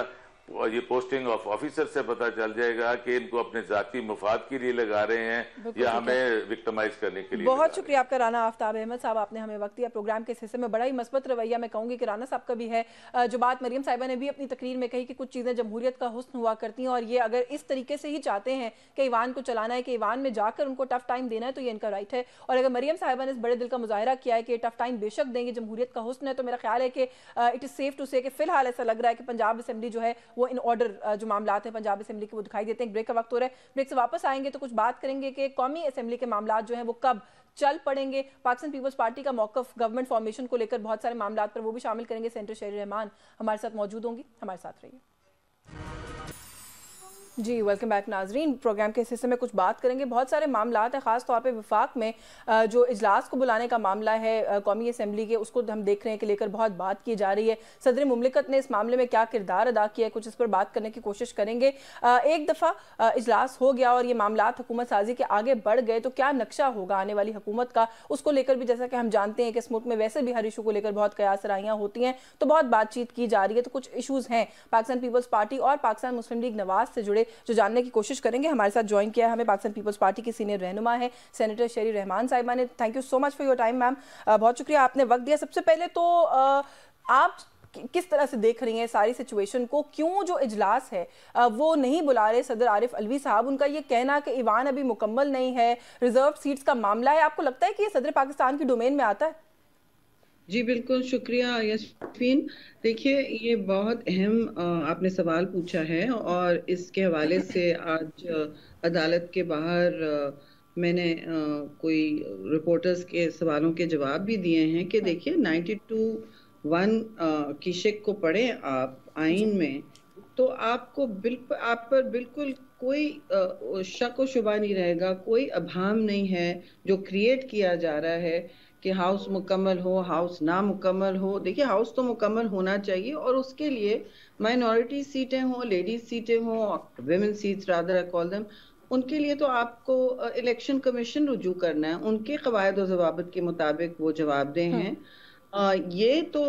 और ये पोस्टिंग ऑफ ऑफिसर से पता चल जाएगा कि इनको अपने जाती मुफाद के लिए लगा रहे हैं या हमें विक्टिमाइज करने के लिए। बहुत शुक्रिया आपका राना आफ्ताब अहमद साहब, आपने हमें वक्त दिया। प्रोग्राम के इस हिस्से में बड़ा ही मस्बत रवैया मैं कहूँगी कि राना साहब का भी है। जो बात मरियम साहिबा ने भी अपनी तकरीर में कही कि कुछ चीज़ें जमहूरियत का हुस्न हुआ करती हैं और ये अगर इस तरीके से ही चाहते हैं कि ईवान को चलाना है, कि ईवान में जाकर उनको टफ टाइम देना है, तो ये इनका राइट है। और अगर मरियम साहिबा ने इस बड़े दिल का मुजाहरा किया है कि टफ टाइम बेशक देंगे, जमहूरियत का हुस्न है, तो मेरा ख्याल है कि इट इज़ सेफ टू से कि फिलहाल ऐसा लग रहा है कि पंजाब असेंबली जो है वो इन ऑर्डर जो मामलात हैं पंजाब असेंबली के वो दिखाई देते हैं। ब्रेक का वक्त हो रहा है, ब्रेक से वापस आएंगे तो कुछ बात करेंगे कि कौमी असेंबली के मामलात जो हैं वो कब चल पड़ेंगे। पाकिस्तान पीपल्स पार्टी का मौकफ गवर्नमेंट फॉर्मेशन को लेकर बहुत सारे मामलात पर वो भी शामिल करेंगे। सेंटर शेरी रहमान हमारे साथ मौजूद होंगी, हमारे साथ रहिए। जी वेलकम बैक नाजरीन। प्रोग्राम के इस हिस्से में कुछ बात करेंगे। बहुत सारे मामला हैं, ख़ास तौर पे वफाक में जो इजलास को बुलाने का मामला है कौमी असम्बली के, उसको हम देख रहे हैं कि लेकर बहुत बात की जा रही है। सदर मुमलिकत ने इस मामले में क्या किरदार अदा किया है, कुछ इस पर बात करने की कोशिश करेंगे। एक दफ़ा इजलास हो गया और ये मामला हुकूमत साजी के आगे बढ़ गए तो क्या नक्शा होगा आने वाली हुकूमत का, उसको लेकर भी जैसा कि हम जानते हैं कि इस मुल्क में वैसे भी हर इशू को लेकर बहुत कयास राहियाँ होती हैं, तो बहुत बातचीत की जा रही है। तो कुछ इशूज़ हैं पाकिस्तान पीपल्स पार्टी और पाकिस्तान मुस्लिम लीग नवाज से जुड़े जो जानने की कोशिश करेंगे। हमारे साथ ज्वाइन किया है हमें पाकिस्तान पीपल्स पार्टी की सीनियर रहनुमा है सेनेटर शेरी रहमान साहिबा ने। Thank you so much for your time ma'am, बहुत शुक्रिया आपने वक्त दिया। सबसे पहले तो आप किस तरह से देख रही हैं सारी सिचुएशन को, क्यों जो इजलास है वो नहीं बुला रहे सदर आरिफ अलवी साहब? उनका ये कहना कि ईवान अभी मुकम्मल नहीं है, रिजर्व सीट्स का मामला है, आपको लगता है कि ये सदर पाकिस्तान की डोमेन में आता है? जी बिल्कुल, शुक्रिया यशफीन। देखिए, ये बहुत अहम आपने सवाल पूछा है और इसके हवाले से आज अदालत के बाहर मैंने कोई रिपोर्टर्स के सवालों के जवाब भी दिए हैं कि देखिए 92(1) की शिक को पढ़ें आप आइन में, तो आपको आप पर बिल्कुल कोई शक व शुबा नहीं रहेगा, कोई अभाम नहीं है जो क्रिएट किया जा रहा है कि हाउस मुकम्मल हो, हाउस ना मुकम्मल हो। देखिए, हाउस तो मुकम्मल होना चाहिए और उसके लिए माइनॉरिटी सीटें हों, लेडीज सीटें हों, women seats rather I call them, उनके लिए तो आपको इलेक्शन कमीशन रुजू करना है, उनके कवायद और ज़वाबित के मुताबिक वो जवाबदेह हैं। ये तो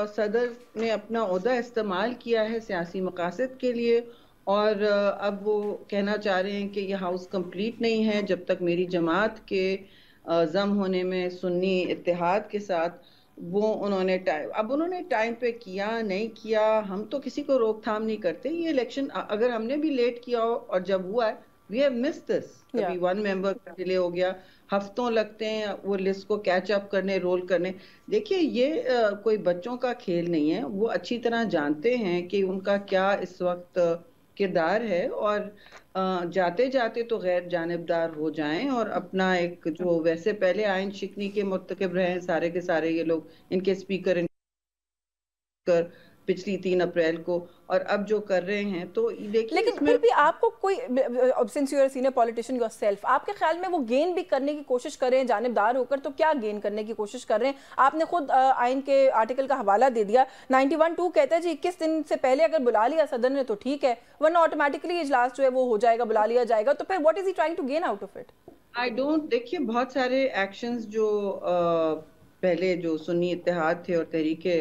सदर ने अपना ओहदा इस्तेमाल किया है सियासी मकासद के लिए और अब वो कहना चाह रहे हैं कि ये हाउस कंप्लीट नहीं है जब तक मेरी जमात के जम होने में सुन्नी इत्तेहाद के साथ वो उन्होंने टाइम पे किया नहीं किया, हम तो किसी को रोकथाम नहीं करते। ये इलेक्शन अगर हमने भी लेट किया हो और जब हुआ है वी हैव मिस्ड दिस, कभी 1 मेंबर का डिले हो गया, हफ्तों लगते हैं वो लिस्ट को कैच अप करने, रोल करने। देखिए, ये कोई बच्चों का खेल नहीं है, वो अच्छी तरह जानते हैं कि उनका क्या इस वक्त किरदार है और जाते जाते तो गैर जानिबदार हो जाएं और अपना एक जो वैसे पहले आइन शिकनी के मुर्तकिब रहे सारे के सारे ये लोग, इनके स्पीकर पिछली 3 अप्रैल को, और अब जो कर रहे हैं तो देखिए। लेकिन फिर भी आपको कोई, since you are senior politician yourself, आपके ख्याल में वो गेन भी करने की कोशिश कर रहे हैं जानिबदार होकर, तो क्या गेन करने की कोशिश कर रहे हैं? आपने खुद आइन के आर्टिकल का हवाला दे दिया, 91(2) कहता है जी 21 दिन से पहले अगर बुला लिया सदर ने तो ठीक है, वरना ऑटोमेटिकली इजलास जो है वो हो जाएगा, बुला लिया जाएगा। तो फिर what is he trying to gain out of it? I don't, देखिए बहुत सारे एक्शंस जो पहले जो सुन्नी इत्तेहाद थे और तहरीके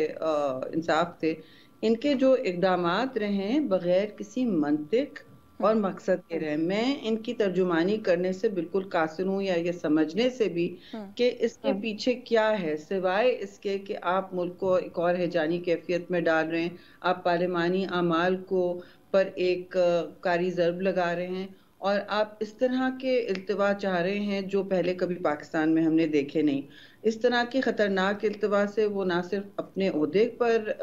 इंसाफ थे, इनके जो इक़दामात रहे बगैर किसी मंतिक और मकसद के रहे। मैं इनकी तर्जुमानी करने से बिल्कुल कासिर हूँ, या ये समझने से भी कि इसके पीछे क्या है, सिवाय इसके कि आप मुल्क को एक और हैजानी कैफियत में डाल रहे हैं, आप पार्लिमानी अमाल को पर एक कारी ज़र्ब लगा रहे हैं और आप इस तरह के इल्तिवा चाह रहे हैं जो पहले कभी पाकिस्तान में हमने देखे नहीं। इस तरह के ख़तरनाक इल्तिवा से वो ना सिर्फ अपने ओहदे पर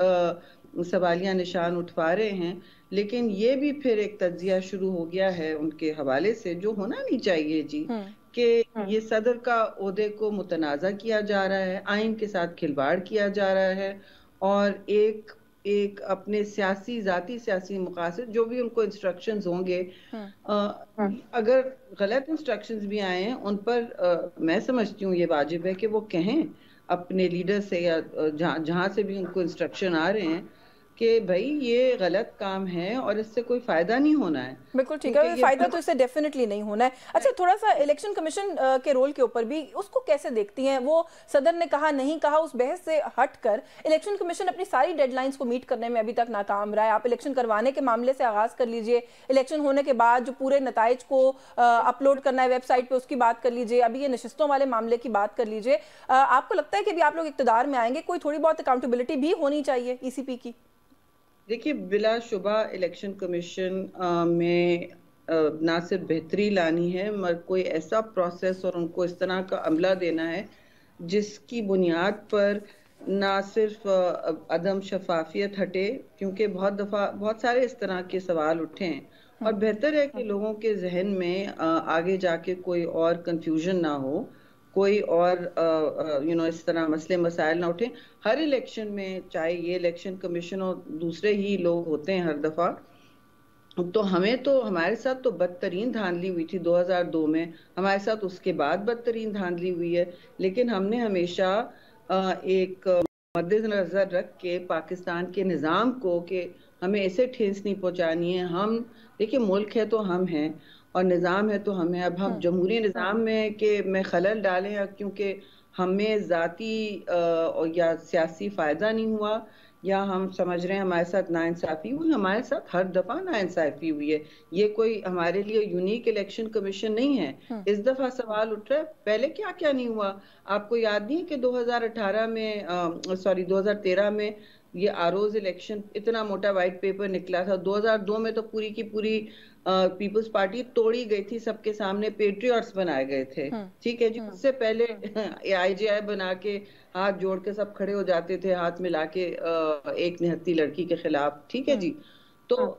सवालिया निशान उठवा रहे हैं, लेकिन ये भी फिर एक तज्जिया शुरू हो गया है उनके हवाले से जो होना नहीं चाहिए जी, कि ये सदर का ओहदे को मुतनाज़ा किया जा रहा है, आइन के साथ खिलवाड़ किया जा रहा है और एक अपने जाती सियासी मकासद जो भी उनको इंस्ट्रक्शंस होंगे, अगर गलत इंस्ट्रक्शंस भी आए हैं उन पर मैं समझती हूँ ये वाजिब है कि वो कहें अपने लीडर से या जहाँ से भी उनको इंस्ट्रक्शन आ रहे हैं कि भाई ये गलत काम है और इससे कोई फायदा नहीं होना है। बिल्कुल ठीक है, फायदा तो इससे डेफिनेटली नहीं होना है। अच्छा, थोड़ा सा इलेक्शन कमीशन के रोल के ऊपर भी, उसको कैसे देखती हैं? वो सदर ने कहा नहीं कहा, उस बहस से हटकर इलेक्शन कमीशन अपनी सारी डेडलाइंस को मीट करने में अभी तक नाकाम रहा है। आप इलेक्शन करवाने के मामले से आगाज कर लीजिए, इलेक्शन होने के बाद जो पूरे नताइज को अपलोड करना है वेबसाइट पे उसकी बात कर लीजिए, अभी ये नशिस्तों वाले मामले की बात कर लीजिए। आपको लगता है कि अभी आप लोग इक़्तिदार में आएंगे, कोई थोड़ी बहुत अकाउंटेबिलिटी भी होनी चाहिए ECP की? देखिए, बिलाशुबा इलेक्शन कमीशन में ना सिर्फ बेहतरी लानी है मगर कोई ऐसा प्रोसेस और उनको इस तरह का अमला देना है जिसकी बुनियाद पर ना सिर्फ अदम शफाफियत हटे, क्योंकि बहुत सारे इस तरह के सवाल उठे हैं और बेहतर है कि लोगों के जहन में आगे जाके कोई और कंफ्यूजन ना हो, कोई और इस तरह मसले मसाइल ना उठे। हर इलेक्शन में, चाहे ये इलेक्शन कमीशन और दूसरे ही लोग होते हैं हर दफ़ा, تو ہمارے ساتھ تو بدترین دھاندلی ہوئی تھی 2002 میں، ہمارے ساتھ اس کے بعد بدترین دھاندلی ہوئی ہے، لیکن ہم نے ہمیشہ ایک مد نظر رکھ کے پاکستان کے نظام کو کہ ہمیں ایسے ٹھیس نہیں پہنچانی ہے. ہم دیکھیں ملک ہے تو ہم ہیں اور نظام ہے تو ہم ہیں. اب ہم جمہوری نظام میں خلل ڈالیں کیونکہ ہمیں ذاتی یا سیاسی فائدہ نہیں ہوا یا ہم سمجھ رہے ہیں ہمارے ساتھ ناانصافی ہوئی. ہمارے ساتھ ہر دفعہ ناانصافی ہوئی ہے. یہ کوئی ہمارے لیے یونیک الیکشن کمیشن نہیں ہے. اس دفعہ سوال اٹھ رہا ہے پہلے کیا نہیں ہوا. آپ کو یاد نہیں کہ 2013 میں یہ آروز الیکشن اتنا موٹا وائٹ پیپر نکلا تھا. 2002 میں تو پوری کی پوری پیپلز پارٹی توڑی گئی تھی، سب کے سامنے پیٹریوٹس بنائے گئے تھے. ٹھیک ہے جی. اس سے پہلے IGI بنا کے ہاتھ جوڑ کے سب کھڑے ہو جاتے تھے ہاتھ ملا کے ایک نہتی لڑکی کے خلاف. ٹھیک ہے جی. تو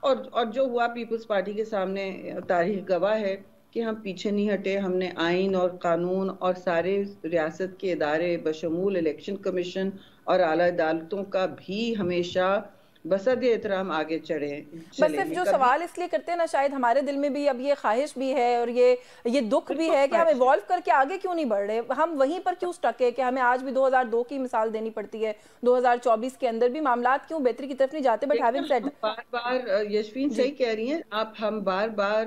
اور جو ہوا پیپلز پارٹی کے سامنے تاریخ گواہ ہے کہ ہم پیچھے نہیں ہٹے. ہم نے آئین اور قانون اور سارے ریاست کے ادارے بشمول الیکشن کمیشن اور اعلیٰ عدالتوں کا بھی ہمیشہ بسد احترام آگے چڑھے. بس صرف جو سوال اس لیے کرتے ہیں نا، شاید ہمارے دل میں بھی اب یہ خواہش بھی ہے اور یہ دکھ بھی ہے کہ ہم ایوالو کر کے آگے کیوں نہیں بڑھ رہے. ہم وہیں پر کیوں سٹک ہے کہ ہمیں آج بھی 2002 کی مثال دینی پڑتی ہے. 2024 کے اندر بھی معاملات کیوں بہتری کی طرف نہیں جاتے. بٹ ہیونگ سیڈ بار بار یشوین صحیح کہہ رہی ہیں آپ، ہم بار بار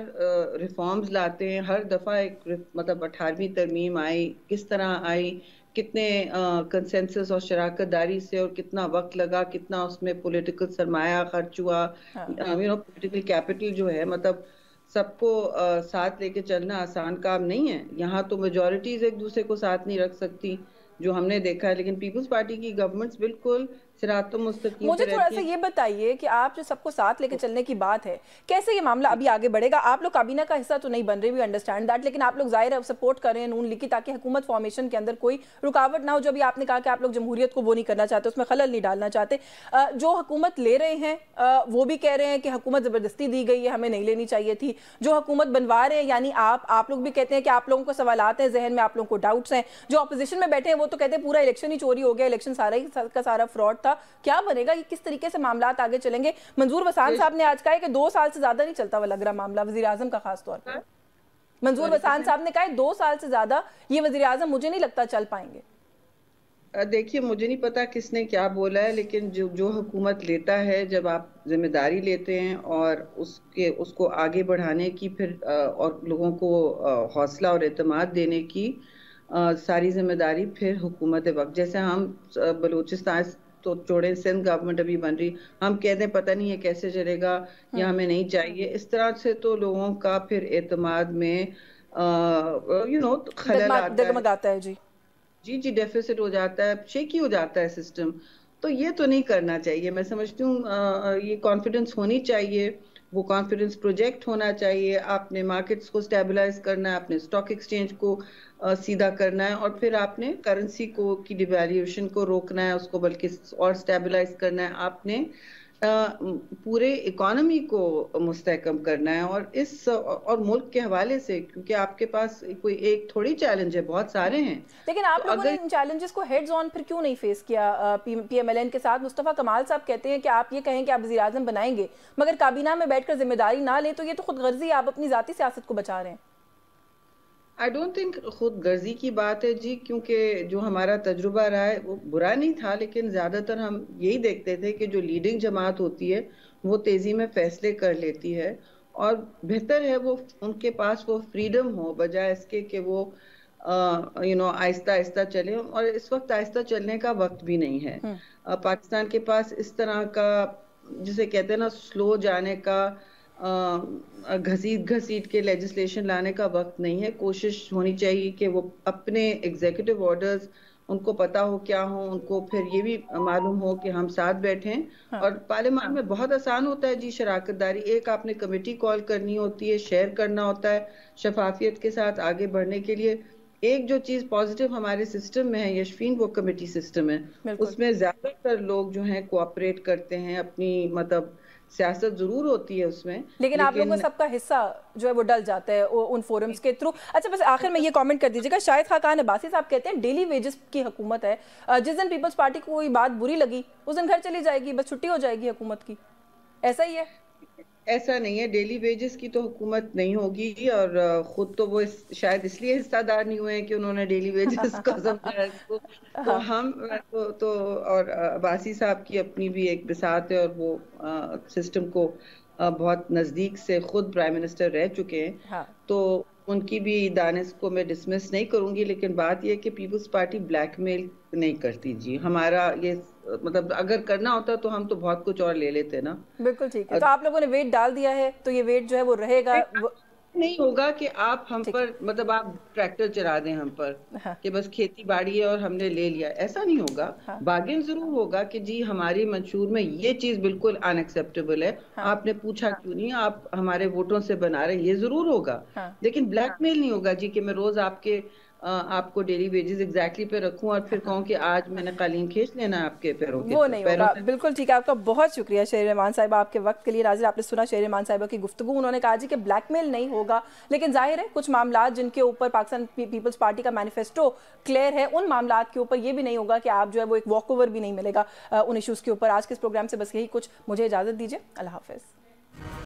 ریفارمز لاتے ہیں. ہر دفعہ ایک مطلب 18ویں ترمیم آئی، کس طرح آئی، کتنے کنسنسس اور شراکت داری سے اور کتنا وقت لگا، کتنا اس میں پولیٹیکل سرمایہ خرچ ہوا. پولیٹیکل کیپٹل جو ہے مطلب سب کو ساتھ لے کے چلنا آسان کام نہیں ہے. یہاں تو میجورٹیز ایک دوسرے کو ساتھ نہیں رکھ سکتی جو ہم نے دیکھا ہے. لیکن پیپلز پارٹی کی گورنمنٹس بالکل صراط مستقیم. مجھے تھوڑا سا یہ بتائیے کہ آپ جو سب کو ساتھ لے کے چلنے کی بات ہے، کیسے یہ معاملہ ابھی آگے بڑھے گا؟ آپ لوگ کابینہ کا حصہ تو نہیں بن رہے، وی انڈرسٹینڈ دیٹ، لیکن آپ لوگ ظاہر ہے سپورٹ کر رہے ہیں نون لیگ کی تاکہ حکومت فارمیشن کے اندر کوئی رکاوٹ نہ ہو. جو ابھی آپ نے کہا کہ آپ لوگ جمہوریت کو وہ نہیں کرنا چاہتے، اس میں خلل نہیں ڈالنا چاہتے. جو حکومت لے رہے ہیں وہ بھی کہہ رہے ہیں کہ حکومت زبردستی دی گئی ہے، ہمیں نہیں لینی چاہیے تھی. جو حکومت بنوا رہے ہیں یعنی آپ لوگ بھی کہتے ہیں کہ آپ لوگوں کو سوالات ہیں ذہن میں، آپ لوگوں کو ڈاؤٹس ہیں. جو اپوزیشن میں بیٹھے ہیں وہ تو کہتے ہیں پورا الیکشن ہی چوری ہو گیا، الیکشن سارا ہی کا سارا فراڈ تھا. کیا بنے گا؟ یہ کس طریقے سے معاملات آگے چلیں گے؟ منظور وسان صاحب نے آج کہا ہے کہ 2 سال سے زیادہ نہیں چلتا وہ لگ رہا معاملہ، وزیر اعظم کا خاص طور پر. منظور وسان صاحب نے کہا ہے 2 سال سے زیادہ یہ وزیر اعظم مجھے نہیں لگتا چل پائیں گے. دیکھیے مجھے نہیں پتا کس نے کیا بولا ہے، لیکن جو حکومت لیتا ہے، جب آپ ذمہ داری لیتے ہیں اور اس کو آگے بڑھانے کی پھر اور لوگوں کو حوصلہ اور اعتماد دینے کی ساری ذمہ داری پھر حکومت وقت. جیسے ہم بلوچستان تو چھوڑیں، سندھ گورنمنٹ ابھی بن رہی، ہم کہتے ہیں پتہ نہیں ہے کیسے چلے گا یا ہمیں نہیں چاہیے. اس طرح سے تو لوگوں کا پھر اعتماد میں خلل آتا ہے. جی ڈیفیسٹ ہو جاتا ہے، شیکی ہو جاتا ہے سسٹم. تو یہ تو نہیں کرنا چاہیے. میں سمجھتی ہوں یہ کانفیڈنس ہونی چاہیے، وہ کانفیڈنس پروجیکٹ ہونا چاہیے. آپ نے مارکیٹس کو سٹیبلائز کرنا ہے، آپ نے سٹاک ایکسچینج کو سیدھا کرنا ہے، اور پھر آپ نے کرنسی کی ڈیویلیویشن کو روکنا ہے، اس کو بلکہ اور سٹیبلائز کرنا ہے. آپ نے پورے اکانومی کو مستحکم کرنا ہے. اور ملک کے حوالے سے کیونکہ آپ کے پاس کوئی ایک تھوڑی چیلنج ہے، بہت سارے ہیں. لیکن آپ لوگوں نے ان چیلنجز کو ہیڈز آن پھر کیوں نہیں فیس کیا PMLN کے ساتھ؟ مصطفیٰ کمال صاحب کہتے ہیں کہ آپ یہ کہیں کہ آپ وزیر اعظم بنائیں گے مگر کابینہ میں بیٹھ کر ذمہ داری نہ لیں، تو یہ تو خود غرضی، آپ اپنی ذاتی سیاست کو بچا رہے ہیں. I don't think خود غرضی کی بات ہے جی، کیونکہ جو ہمارا تجربہ رہا ہے وہ برا نہیں تھا، لیکن زیادہ تر ہم یہی دیکھتے تھے کہ جو لیڈنگ جماعت ہوتی ہے وہ تیزی میں فیصلے کر لیتی ہے، اور بہتر ہے وہ ان کے پاس وہ فریڈم ہو بجائے اس کے کہ وہ آہستہ آہستہ چلے. اور اس وقت آہستہ چلنے کا وقت بھی نہیں ہے. پاکستان کے پاس اس طرح کا جسے کہتے ہیں نا سلو جانے کا، گھسیٹ کے لیجسلیشن لانے کا وقت نہیں ہے. کوشش ہونی چاہیے کہ وہ اپنے ایگزیکٹو آرڈرز ان کو پتا ہو کیا ہو، ان کو پھر یہ بھی معلوم ہو کہ ہم ساتھ بیٹھیں. اور پارلیمان میں بہت آسان ہوتا ہے جی شراکت داری. ایک آپ نے کمیٹی کال کرنی ہوتی ہے، شیئر کرنا ہوتا ہے شفافیت کے ساتھ آگے بڑھنے کے لیے. ایک جو چیز پازیٹیو ہمارے سسٹم میں ہے یشفین، وہ کمیٹی سسٹم ہے. اس میں زیادہ تر لوگ جو ہیں کوآپریٹ کرتے ہیں. اپنی مطلب سیاست ضرور ہوتی ہے اس میں، لیکن آپ لوگوں سب کا حصہ جو ہے وہ ڈل جاتا ہے ان فورمز کے تھرو. اچھا بس آخر میں یہ کامنٹ کر دیجیے گا، شاہد خاقان عباسی صاحب کہتے ہیں ڈیلی ویجز کی حکومت ہے، جس دن پیپلز پارٹی کو کوئی بات بری لگی اس دن گھر چلی جائے گی، بس چھٹی ہو جائے گی حکومت کی. ایسا ہی ہے؟ ایسا نہیں ہے، ڈیلی ویجز کی تو حکومت نہیں ہوگی، اور خود تو وہ شاید اس لیے حصہ دار نہیں ہوئے ہیں کہ انہوں نے ڈیلی ویجز کو سمجھا اس کو، تو ہم تو اور عباسی صاحب کی اپنی بھی ایک بساط ہے، اور وہ سسٹم کو بہت نزدیک سے خود پرائم منسٹر رہ چکے ہیں، تو ان کی بھی دانش کو میں ڈسمس نہیں کروں گی، لیکن بات یہ کہ پیپلز پارٹی بلیک میل نہیں کرتی جی، ہمارا یہ مطلب اگر کرنا ہوتا تو ہم تو بہت کچھ اور لے لیتے نا۔ بالکل ٹھیک ہے، تو آپ لوگوں نے ویٹ ڈال دیا ہے، تو یہ ویٹ جو ہے وہ رہے گا، نہیں ہوگا کہ آپ ہم پر مطلب آپ ٹریکٹر چلا دیں ہم پر کہ بس کھیتی باڑی ہے اور ہم نے لے لیا، ایسا نہیں ہوگا۔ باگن ضرور ہوگا کہ جی ہماری منشور میں یہ چیز بالکل ان ایکسیپٹیبل ہے، آپ نے پوچھا کیوں نہیں، آپ ہمارے ووٹوں سے بنا رہے ہیں، یہ ضرور ہوگا، لیکن بلیک میل نہیں ہوگا جی کہ میں روز آپ کو ڈیلی ویجز ایگزیکٹلی پہ رکھوں اور پھر کہوں کہ آج میں نے قالین کھینچ لینا آپ کے پیروں کے، وہ نہیں ہوگا۔ بالکل ٹھیک ہے، آپ کا بہت شکریہ شہریار امان صاحبہ آپ کے وقت کے لیے۔ ناظرین آپ نے سنا شہریار امان صاحبہ کی گفتگو، انہوں نے کہا جی کہ بلیک میل نہیں ہوگا، لیکن ظاہر ہے کچھ معاملات جن کے اوپر پاکستان پیپلز پارٹی کا مینیفیسٹو کلیئر ہے، ان معاملات کے اوپر یہ بھی نہیں ہوگا کہ آپ جو ہے وہ ایک واک اوور بھی نہیں ملے گا ان ایشوز کے اوپر۔ آج کے اس پروگرام سے بس یہی کچھ، مجھے اجازت دیجیے، اللہ حافظ۔